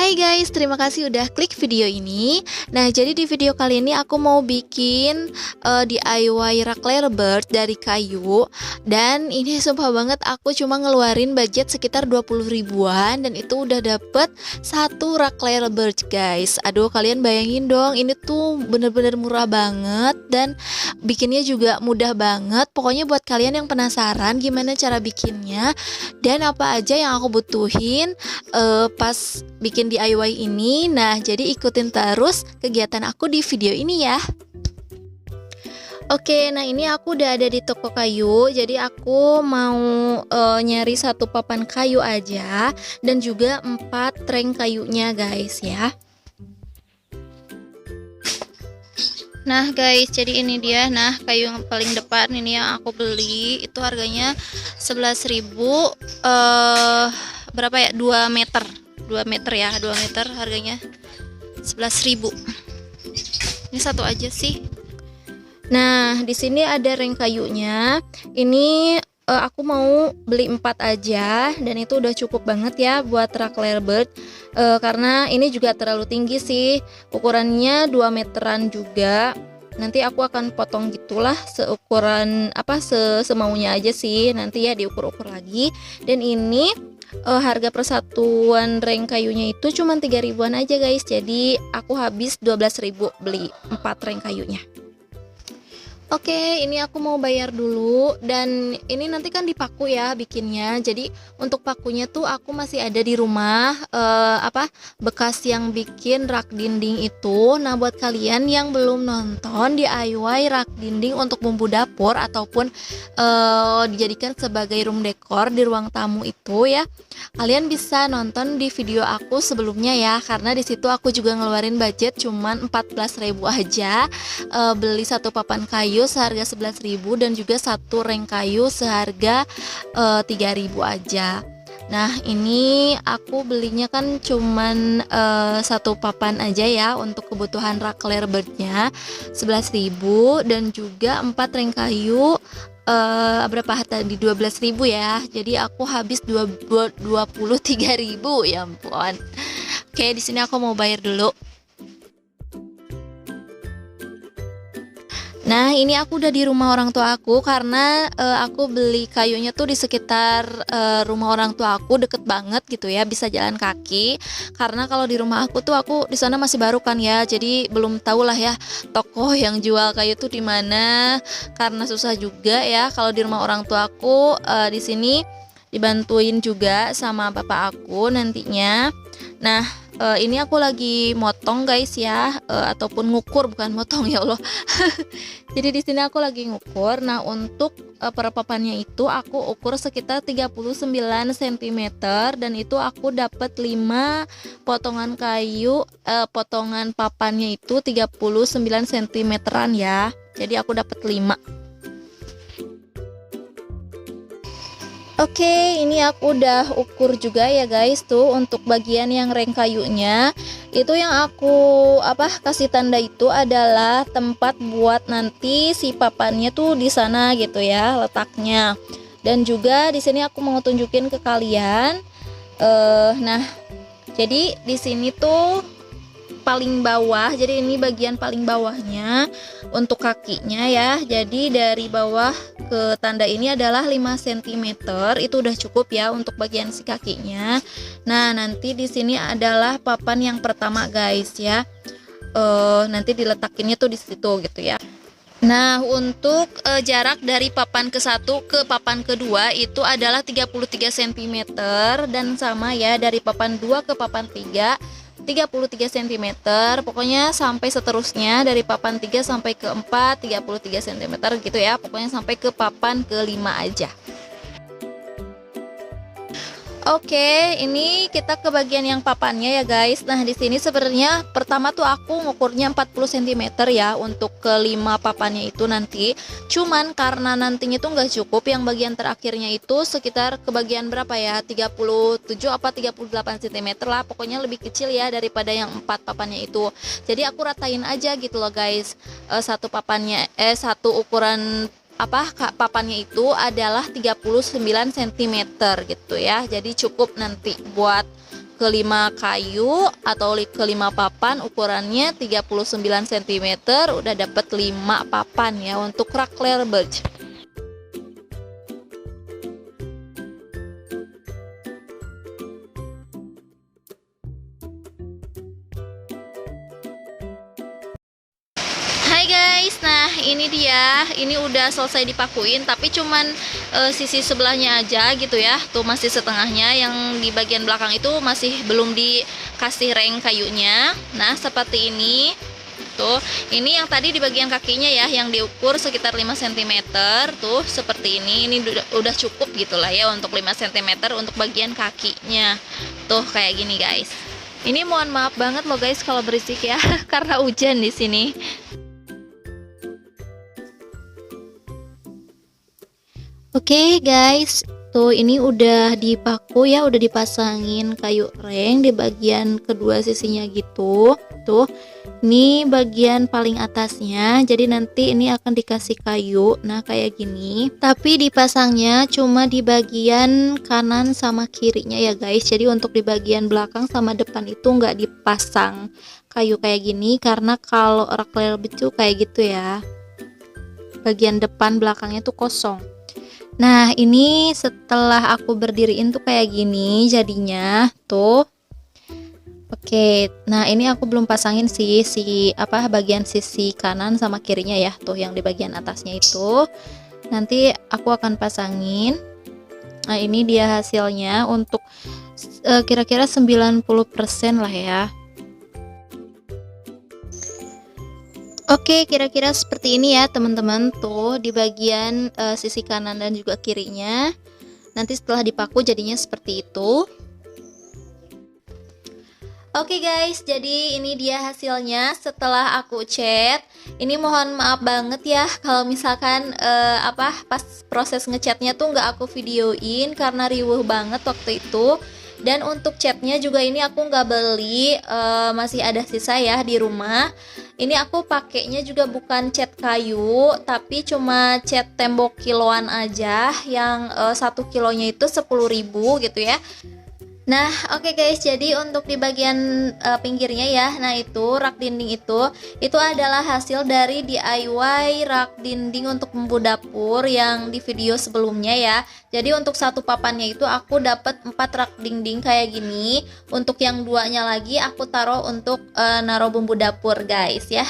Hai guys, terima kasih udah klik video ini. Nah, jadi di video kali ini aku mau bikin DIY Raclette Bird dari kayu. Dan ini sumpah banget aku cuma ngeluarin budget sekitar 20 ribuan dan itu udah dapet satu Raclette Bird guys. Aduh, kalian bayangin dong, ini tuh bener-bener murah banget dan bikinnya juga mudah banget. Pokoknya buat kalian yang penasaran gimana cara bikinnya dan apa aja yang aku butuhin pas bikin DIY ini. Nah, jadi ikutin terus kegiatan aku di video ini ya. Oke, nah ini aku udah ada di toko kayu. Jadi aku mau nyari satu papan kayu aja dan juga 4 reng kayunya guys ya. Nah guys, jadi ini dia. Nah, kayu yang paling depan ini yang aku beli itu harganya 11.000, berapa ya? 2 meter. 2 meter ya, 2 meter harganya 11.000. Ini satu aja sih. Nah, di sini ada reng kayunya. Ini aku mau beli 4 aja dan itu udah cukup banget ya buat Raclette Bird. Karena ini juga terlalu tinggi sih. Ukurannya 2 meteran juga. Nanti aku akan potong gitulah seukuran semaunya aja sih. Nanti ya diukur-ukur lagi. Dan ini harga persatuan reng kayunya itu cuma 3 ribuan aja guys. Jadi aku habis 12.000 beli 4 reng kayunya. Oke, ini aku mau bayar dulu dan ini nanti kan dipaku ya bikinnya. Jadi untuk pakunya tuh aku masih ada di rumah bekas yang bikin rak dinding itu. Nah, buat kalian yang belum nonton DIY rak dinding untuk bumbu dapur ataupun dijadikan sebagai room decor di ruang tamu itu ya, kalian bisa nonton di video aku sebelumnya ya, karena di situ aku juga ngeluarin budget cuman 14.000 aja. Beli satu papan kayu seharga 11.000 dan juga satu reng kayu seharga 3.000 aja. Nah, ini aku belinya kan cuman satu papan aja ya untuk kebutuhan Raclette Birdnya 11.000 dan juga 4 reng kayu berapa tadi 12.000 ya. Jadi aku habis 23.000 ya ampun. Oke, di sini aku mau bayar dulu. Nah, ini aku udah di rumah orang tua aku karena aku beli kayunya tuh di sekitar rumah orang tua aku, deket banget gitu ya, bisa jalan kaki. Karena kalau di rumah aku tuh aku di sana masih baru kan ya, jadi belum tahu lah ya toko yang jual kayu tuh di mana. Karena susah juga ya kalau di rumah orang tua aku. Di sini dibantuin juga sama bapak aku nantinya. Nah, ini aku lagi motong guys ya, ataupun ngukur, bukan motong ya Allah. Jadi di sini aku lagi ngukur. Nah, untuk per papannya itu aku ukur sekitar 39 cm dan itu aku dapat 5 potongan kayu, potongan papannya itu 39 cm-an ya. Jadi aku dapat 5. Oke, ini aku udah ukur juga ya guys tuh untuk bagian yang reng kayunya. Itu yang aku kasih tanda itu adalah tempat buat nanti si papannya tuh di sana gitu ya letaknya. Dan juga di sini aku mau tunjukin ke kalian. Nah, jadi di sini tuh paling bawah, jadi ini bagian paling bawahnya untuk kakinya ya. Jadi dari bawah ke tanda ini adalah 5 cm, itu udah cukup ya untuk bagian si kakinya. Nah, nanti di sini adalah papan yang pertama guys ya. Nanti diletakinnya tuh di situ gitu ya. Nah, untuk jarak dari papan ke-1 ke papan kedua itu adalah 33 cm dan sama ya dari papan 2 ke papan 3 33 cm, pokoknya sampai seterusnya dari papan 3 sampai ke 4 33 cm gitu ya, pokoknya sampai ke papan ke-5 aja. Oke, ini kita ke bagian yang papannya ya guys. Nah, di sini sebenarnya pertama tuh aku ngukurnya 40 cm ya untuk ke-5 papannya itu nanti. Cuman karena nantinya tuh nggak cukup, yang bagian terakhirnya itu sekitar ke bagian berapa ya? 37 apa 38 cm lah. Pokoknya lebih kecil ya daripada yang 4 papannya itu. Jadi aku ratain aja gitu loh guys. Satu papannya satu ukuran papannya itu adalah 39 cm gitu ya. Jadi cukup nanti buat ke-5 kayu atau ke-5 papan, ukurannya 39 cm, udah dapat 5 papan ya untuk Raclette Birch. Hai guys, nah ini dia, ini udah selesai dipakuin, tapi cuman sisi sebelahnya aja gitu ya, tuh masih setengahnya, yang di bagian belakang itu masih belum dikasih reng kayunya. Nah seperti ini, tuh ini yang tadi di bagian kakinya ya, yang diukur sekitar 5 cm, tuh seperti ini udah cukup gitulah ya untuk 5 cm untuk bagian kakinya, tuh kayak gini guys. Ini mohon maaf banget loh guys kalau berisik ya, karena hujan di sini. Oke guys, tuh ini udah dipaku ya, udah dipasangin kayu reng di bagian kedua sisinya gitu. Tuh, ini bagian paling atasnya, jadi nanti ini akan dikasih kayu, nah kayak gini. Tapi dipasangnya cuma di bagian kanan sama kirinya ya guys, jadi untuk di bagian belakang sama depan itu nggak dipasang kayu kayak gini, karena kalau Raclette Birch tuh kayak gitu ya, bagian depan belakangnya tuh kosong. Nah ini setelah aku berdiriin tuh kayak gini jadinya tuh. Oke, nah ini aku belum pasangin sih bagian sisi kanan sama kirinya ya, tuh yang di bagian atasnya itu. Nanti aku akan pasangin. Nah ini dia hasilnya untuk kira-kira 90% lah ya. Oke, kira-kira seperti ini ya teman-teman, tuh di bagian sisi kanan dan juga kirinya. Nanti setelah dipaku jadinya seperti itu. Oke guys, jadi ini dia hasilnya setelah aku cat. Ini mohon maaf banget ya kalau misalkan pas proses ngecatnya tuh nggak aku videoin karena riuh banget waktu itu. Dan untuk catnya juga ini aku nggak beli, masih ada sisa ya di rumah. Ini aku pakainya juga bukan cat kayu, tapi cuma cat tembok kiloan aja, yang 1 kilonya itu 10.000 gitu ya. Nah oke guys, jadi untuk di bagian pinggirnya ya, nah itu rak dinding itu adalah hasil dari DIY rak dinding untuk bumbu dapur yang di video sebelumnya ya. Jadi untuk satu papannya itu aku dapat 4 rak dinding kayak gini. Untuk yang duanya lagi aku taruh untuk naruh bumbu dapur guys ya.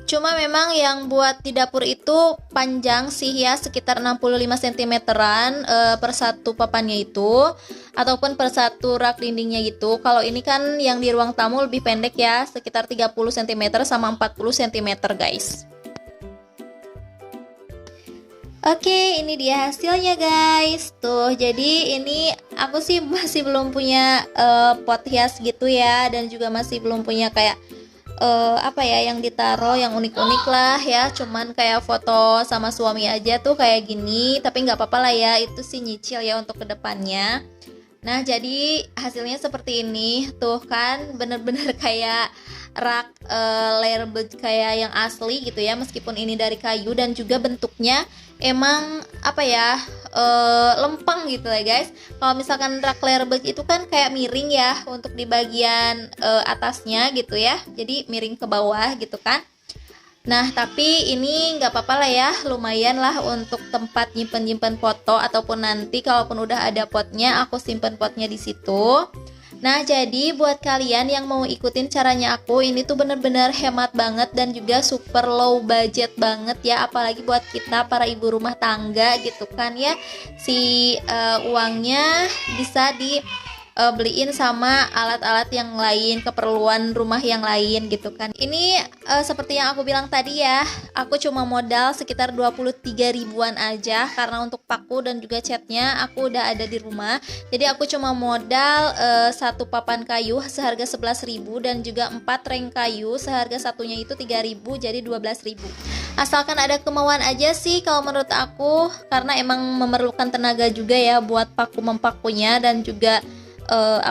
Cuma memang yang buat di dapur itu panjang sih ya, sekitar 65 cm-an per satu papannya itu, ataupun per satu rak dindingnya gitu. Kalau ini kan yang di ruang tamu lebih pendek ya, sekitar 30 cm sama 40 cm guys. Oke, ini dia hasilnya guys. Tuh, jadi ini aku sih masih belum punya pot hias gitu ya, dan juga masih belum punya kayak yang ditaruh yang unik-unik lah ya, cuman kayak foto sama suami aja tuh kayak gini, tapi nggak apa-apa lah ya, itu sih nyicil ya untuk kedepannya. Nah jadi hasilnya seperti ini tuh kan, bener-bener kayak rak layer birch kayak yang asli gitu ya, meskipun ini dari kayu dan juga bentuknya emang lempeng gitu ya guys. Kalau misalkan rak layer birch itu kan kayak miring ya untuk di bagian atasnya gitu ya, jadi miring ke bawah gitu kan. Nah tapi ini nggak apa-apa lah ya, lumayan lah untuk tempat nyimpen foto, ataupun nanti kalaupun udah ada potnya aku simpen potnya di situ. Nah jadi buat kalian yang mau ikutin caranya aku, ini tuh bener-bener hemat banget dan juga super low budget banget ya, apalagi buat kita para ibu rumah tangga gitu kan ya, uangnya bisa beliin sama alat-alat yang lain, keperluan rumah yang lain gitu kan. Ini seperti yang aku bilang tadi ya, aku cuma modal sekitar 23 ribuan aja, karena untuk paku dan juga catnya aku udah ada di rumah. Jadi aku cuma modal satu papan kayu seharga 11.000 dan juga 4 reng kayu seharga satunya itu 3.000, jadi 12.000. Asalkan ada kemauan aja sih kalau menurut aku, karena emang memerlukan tenaga juga ya buat mempakunya dan juga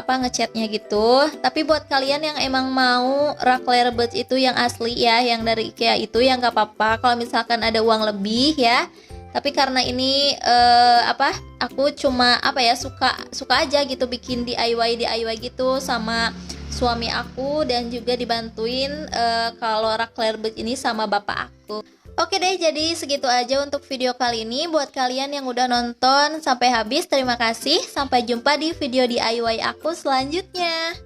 ngecatnya gitu. Tapi buat kalian yang emang mau Raclette Birch itu yang asli ya, yang dari IKEA itu, yang gak apa-apa kalau misalkan ada uang lebih ya. Tapi karena ini aku cuma suka aja gitu bikin DIY gitu sama suami aku, dan juga dibantuin kalau rak Clearbird ini sama bapak aku. Oke deh, jadi segitu aja untuk video kali ini. Buat kalian yang udah nonton sampai habis, terima kasih. Sampai jumpa di video DIY aku selanjutnya.